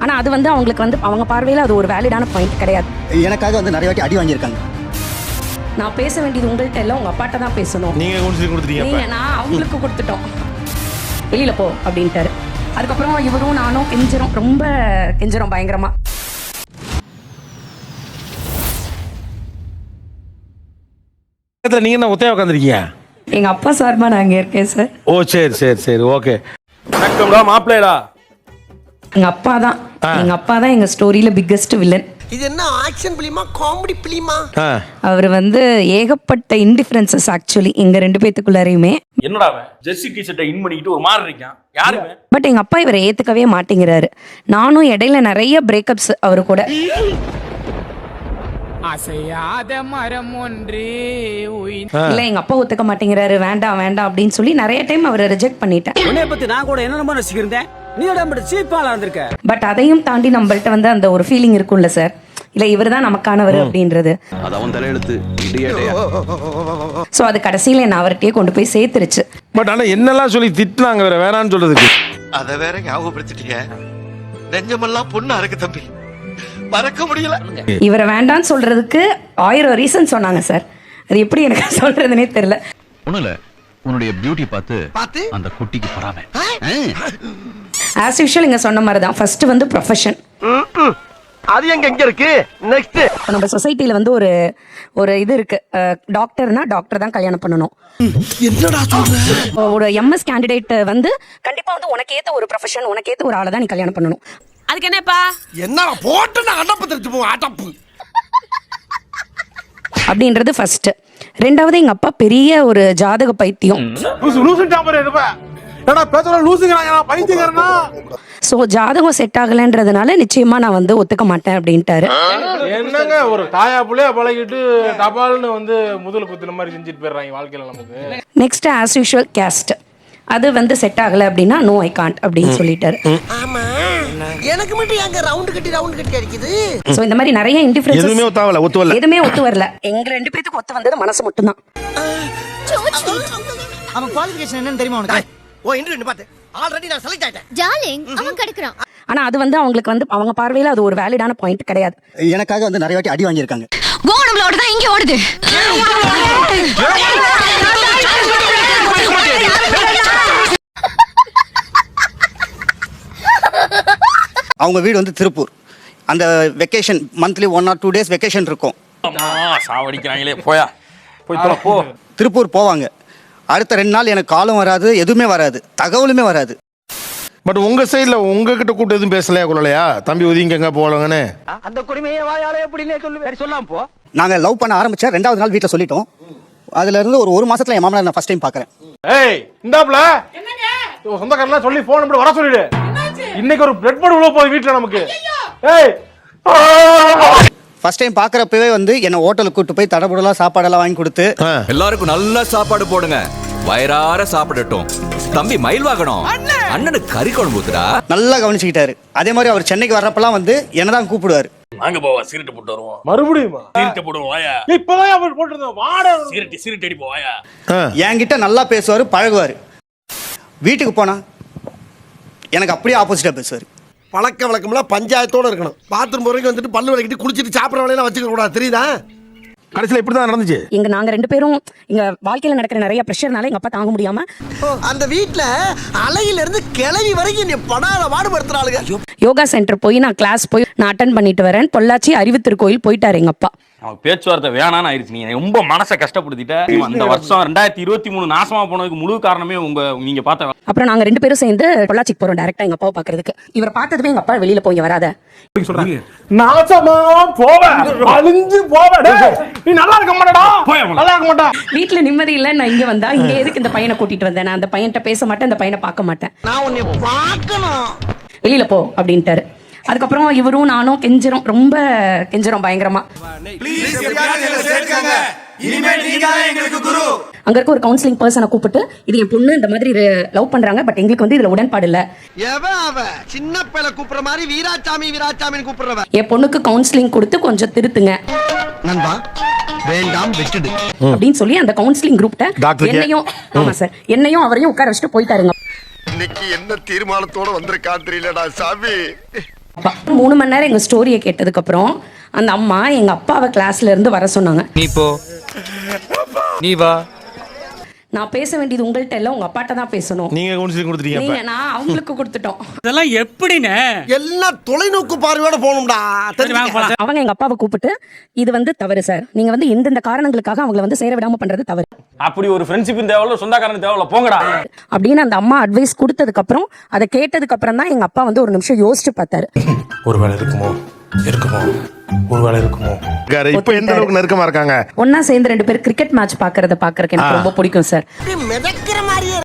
ஆனா அது வந்து அவங்களுக்கு வந்து அவங்க பார்வையில அது ஒரு வேலிடான பாயிண்ட் கிடையாது. எனக்காக வந்து நிறைய வாட்டி அடி வாங்கியிருக்காங்க. நான் பேச வேண்டியது உங்கள்கிட்ட இல்லை, உங்க அப்பாட்ட தான் பேசணும். நீங்க நான் அவங்களுக்கு கொடுத்துட்டோம். வெளியில போ அப்படின்ட்டாரு. அதுக்கப்புறம் இவரும் நானும் கெஞ்சிரும், ரொம்ப கெஞ்சிரும் பயங்கரமா. நீங்க என்ன ஒத்தையா உட்காந்துருக்கீங்க? எங்க அப்பா சார்பா நான் இங்க இருக்கேன் சார். ஓ சரி சரி சரி ஓகே. வணக்கம்டா மாப்பிள்ளைடா. எங்க அப்பா தான் எங்க ஸ்டோரியில பிக்கஸ்ட் வில்லன். இது என்ன ஆக்ஷன் பிலிமா காமெடி பிலிமா? அவர் வந்து ஏகப்பட்ட இன்டிஃபரன்சஸ் ஆக்சுவலி எங்க ரெண்டு பேத்துக்குள்ளாரையுமே. என்னடா அவன் ஜெர்சி டி-ஷர்ட்டை இன் பண்ணிட்டு ஒரு மாதிரி இருக்கான் யாருமே. பட் எங்க அப்பா இவரை ஏத்துக்கவே மாட்டேங்கிறாரு. நானும் இடையில நிறைய பிரேக்கப்ஸ் அவரு கூட. அசையாத மரம் ஒன்றே இல்ல எங்க அப்பா ஒத்துக்க மாட்டேங்கிறாரு, வேண்டாம் வேண்டாம் அப்படின்னு சொல்லி நிறைய டைம் அவரை ரிஜெக்ட் பண்ணிட்டேன். உன்னை பத்தி நான் கூட என்ன ரசிக்கிறேன், நீ சீப்பாலா இருந்திருக்க. பட் அதையும் தாண்டி நம்மள்ட்ட வந்து அந்த ஒரு ஃபீலிங் இருக்கும்ல சார், இல்ல இவர் தான் நமக்கானவர் அப்படின்றது. அது அவன் தலையெழுத்து. சோ அது கடைசியில என்ன அவர்கிட்டயே கொண்டு போய் சேர்த்துருச்சு. பட் ஆனா என்னெல்லாம் சொல்லி திட்டுனாங்க வேற வேணான்னு சொல்றதுக்கு. அத வேற ஞாபகப்படுத்திட்டீங்க. நெஞ்சமெல்லாம் பொண்ணு அறக்கு தம்பி, மறக்க முடியல. இவரை வேண்டான்னு சொல்றதுக்கு 1000 ரீசன் சொன்னாங்க சார். அது எப்படி எனக்கு சொல்றதுனே தெரியல. ஒண்ணுல உன்னுடைய பியூட்டி பார்த்து அந்த குட்டிக்கு பொறாமை. ஆஸ் யூஷுவல் இங்க சொன்ன மாதிரி தான். ஃபர்ஸ்ட் வந்து ப்ரொஃபஷன். அது எங்க இருக்கு? நெக்ஸ்ட் நம்ம சொசைட்டில வந்து ஒரு இது இருக்கு, டாக்டர்னா டாக்டர் தான் கல்யாணம் பண்ணணும். என்னடா சொல்ற? ஒரு எம்எஸ் கேண்டிடேட் வந்து கண்டிப்பா வந்து உனக்கு ஏத்த ஒரு ப்ரொஃபஷன், உனக்கு ஏத்த ஒரு ஆளை தான் நீ கல்யாணம் பண்ணணும். அதுக்கு என்னப்பா என்னடா போட்டு நான் அடப்பு தெரிஞ்சு போ அடப்பு அப்படின்றது ஃபர்ஸ்ட். ரெண்டாவது எங்க அப்பா பெரிய ஒரு ஜாதக பைத்தியம். சோ ஜாதகம் செட் ஆகலன்றதுனால நிச்சயமா நான் வந்து ஒத்துக்க மாட்டேன் அப்படின்ட்டாரு. என்னங்க ஒரு தாயா புள்ளைய பழகிட்டு தபால்னு வந்து முதல் குத்துன மாதிரி செஞ்சுட்டு போயிடுறாங்க வாழ்க்கையில நமக்கு. நெக்ஸ்ட் ஆஸ் யூஷுவல் கேஸ்ட், அது வந்து செட் ஆகல அப்படின்னா நோ ஐ காண்ட் அப்படின்னு சொல்லிட்டாரு. ஆமா எனக்கு மட்டும் எங்க ரவுண்ட் கட்டி அடிக்குது. சோ இந்த மாதிரி நிறைய இன்டிஃபரன்ஸ் எதுவுமே எதுவுமே ஒத்து வரல. எங்க ரெண்டு பேத்துக்கு ஒத்து வந்தது மனசு மட்டும்தான். அவன் குவாலிஃபிகேஷன் என்னன்னு தெரியுமா உனக்கு? ஓ இன்டர்வியூ பாத்து ஆல்ரெடி நான் செலக்ட் ஆயிட்டேன். டார்லிங் அவன் கிடைக்கறான். ஆனா அது வந்து அவங்களுக்கு வந்து அவங்க பார்வையில அது ஒரு வேலிடான பாயிண்ட் கிடையாது. எனக்காக வந்து நிறைய வாட்டி அடி வாங்கியிருக்காங்க. கோணம்ல தான் இங்க ஓடுது. அவங்க வீடு வந்து திருப்பூர். அந்த vacation monthly 1 or 2 days vacation இருக்கும். சாவடிக்கிறாங்களே போயா போய் போ. திருப்பூர் போவாங்க. அடுத்த 2 நாள் எனக்கு காலும் வராது, எதுவுமே வராது, தகவலுமே வராது. பட் உங்க சைடுல உங்ககிட்ட கூப்பிட்டு எதுவும் பேசலையா கொள்ளலையா? தம்பி ஒதுங்கிங்க போலங்கன்னு அந்த குடிமையை வாயாலே எப்படின்னே சொல்லாம் போ. நாங்க லவ் பண்ண ஆரம்பிச்ச 2வது நாள் வீட்டுல சொல்லிட்டோம். அதுல இருந்து ஒரு மாசத்துல என் மாமனார் நான் ஃபர்ஸ்ட் டைம் பாக்குறேன். ஏய் இந்தாப்ல சொந்தக்காரலாம் சொல்லி போன் நம்பர் வர சொல்லிடு. இன்னைக்கு ஒரு பிரெட் போர்டு உள்ள போய் வீட்ல நமக்கு. ஏய் ஃபர்ஸ்ட் டைம் பாக்குறப்பவே வந்து என்ன ஹோட்டலுக்கு கூட்டு போய் தடபுடலா சாப்பாடெல்லாம் வாங்கி கொடுத்து எல்லாருக்கும் நல்ல சாப்பாடு போடுங்க, வயிறார சாப்பிடட்டும். தம்பி மயில் வாங்கணும், அண்ணனுக்கு கறி குழம்பு ஊத்துடா. நல்லா கவனிச்சுக்கிட்டாரு. அதே மாதிரி அவர் சென்னைக்கு வர்றப்பெல்லாம் வந்து என்னதான் கூப்பிடுவாரு. வாங்க போவா சிகரெட் போட்டு வருவோம். மறுபடியும் சிகரெட் போடுவோம் வாயா. இப்பதான் அவர் போட்டுறோம் வாட சிகரெட் அடி போவாயா. என்கிட்ட நல்லா பேசுவாரு, பழகுவாரு. வீட்டுக்கு போனா எனக்கு அப்படியே ஆப்போசிட்டா பேசுவாரு. பழக்க வழக்கம்லாம் பஞ்சாயத்தோட இருக்கணும். பாத்ரூம் போறதுக்கு வந்துட்டு பல்லு விளக்கிட்டு குளிச்சிட்டு சாப்பிட்ற வேலையெல்லாம் வச்சுக்க கூடாது, தெரியுதா? கடைசியில இப்படிதான் நடந்துச்சு. நாங்க ரெண்டு பேரும் எங்க வாழ்க்கையில நடக்கிற நிறைய பிரஷர்னால எங்க அப்பா தாங்க முடியாம அந்த வீட்ல அலையில இருந்து கிளவி வரைக்கும் நீ படாத பாடுபடுத்துறாளுங்க. யோகா சென்டர் போய் நான் கிளாஸ் போய் நான் அட்டென்ட் பண்ணிட்டு வரேன். பொள்ளாச்சி அறிவுத்திருக்கோயில் போயிட்டாரு எங்க அப்பா. பேச்சுவார்த்தை வேணான்னு ஆயிடுச்சு. நீங்க ரொம்ப மனசை கஷ்டப்படுத்திட்ட. இந்த வருஷம் 2023 நாசமா போனதுக்கு முழு காரணமே நீங்க பார்த்த. அப்புறம் நாங்க ரெண்டு பேரும் சேர்ந்து பொள்ளாச்சிக்கு போறோம் டைரக்டா எங்க அப்பாவை பாக்குறதுக்கு. இவரை பார்த்ததுமே எங்க அப்பா வெளியில போய் வராத சொல்றாங்க. நாசமா போவ அழிஞ்சு போவ. நீ நல்லா இருக்க மாட்டடா, நல்லா இருக்க மாட்டா. வீட்ல நிம்மதி இல்ல. நான் இங்க வந்தா இங்க எதுக்கு இந்த பையனை கூட்டிட்டு வந்தேன்? நான் அந்த பையன்கிட்ட பேச மாட்டேன், அந்த பையனை பார்க்க மாட்டேன். நான் உன்னை பார்க்கணும், வெளியில போ அப்படின்ட்டாரு. அதுக்கப்புறம் இவரும் நானும் கெஞ்சிரும், ரொம்ப கெஞ்சிரும் பயங்கரமா. அங்க இருக்க ஒரு கவுன்சிலிங் பர்சனை கூப்பிட்டு இது என் பொண்ணு இந்த மாதிரி லவ் பண்றாங்க, பட் எங்களுக்கு வந்து இதுல உடன்பாடு இல்ல. சின்ன பிள்ளை கூப்பிடுற மாதிரி வீராசாமி வீராசாமின்னு கூப்பிடுறவ. என் பொண்ணுக்கு கவுன்சிலிங் கொடுத்து கொஞ்சம் திருத்துங்க நண்பா, வேண்டாம் விட்டுடு அப்படின்னு சொல்லி அந்த கவுன்சிலிங் குரூப்ட்ட என்னையும் ஆமா சார் என்னையும் அவரையும் உட்கார வச்சுட்டு போயிட்டாருங்க. இன்னைக்கு என்ன தீர்மானத்தோட வந்திருக்கா தெரியலடா சாமி. 3 மணி நேரம் எங்க ஸ்டோரியை கேட்டதுக்கு அப்புறம் அந்த அம்மா எங்க அப்பாவை கிளாஸ்ல இருந்து வர சொன்னாங்க. நீ போ, நீ வா. நான் பேச வேண்டியது உங்கள்ட்ட இல்ல, உங்க அப்பாட்ட தான் பேசணும். நீங்க கவுன்சிலிங் கொடுத்துட்டீங்க. நான் அவங்களுக்கு கொடுத்துட்டோம். இதெல்லாம் எப்படின்னு எல்லாம் தொலைநோக்கு பார்வையோட போகணும்டா. அவங்க எங்க அப்பாவை கூப்பிட்டு இது வந்து தவறு சார், நீங்க வந்து இந்த காரணங்களுக்காக அவங்களை வந்து சேர விடாம பண்றது தவறு. அப்படி ஒரு ஃப்ரெண்ட்ஷிப் தேவையில்ல, சொந்தக்காரன் தேவையில்ல, போங்கடா அப்படின்னு அந்த அம்மா அட்வைஸ் கொடுத்ததுக்கு அப்புறம், அதை கேட்டதுக்கு அப்புறம் தான் எங்க அப்பா வந்து ஒரு நிமிஷம் யோசிச்சு பார்த்தாரு. ஒருவேளை இருக்குமோ ஒருவேளை இருக்குமோ. இப்ப எந்த அளவுக்கு நெருக்கமா இருக்காங்க? ஒன்னா சேர்ந்து 2 பேர் கிரிக்கெட் மேட்ச் பாக்குறதுக்கு எனக்கு ரொம்ப பிடிக்கும் சார். மிதக்கிற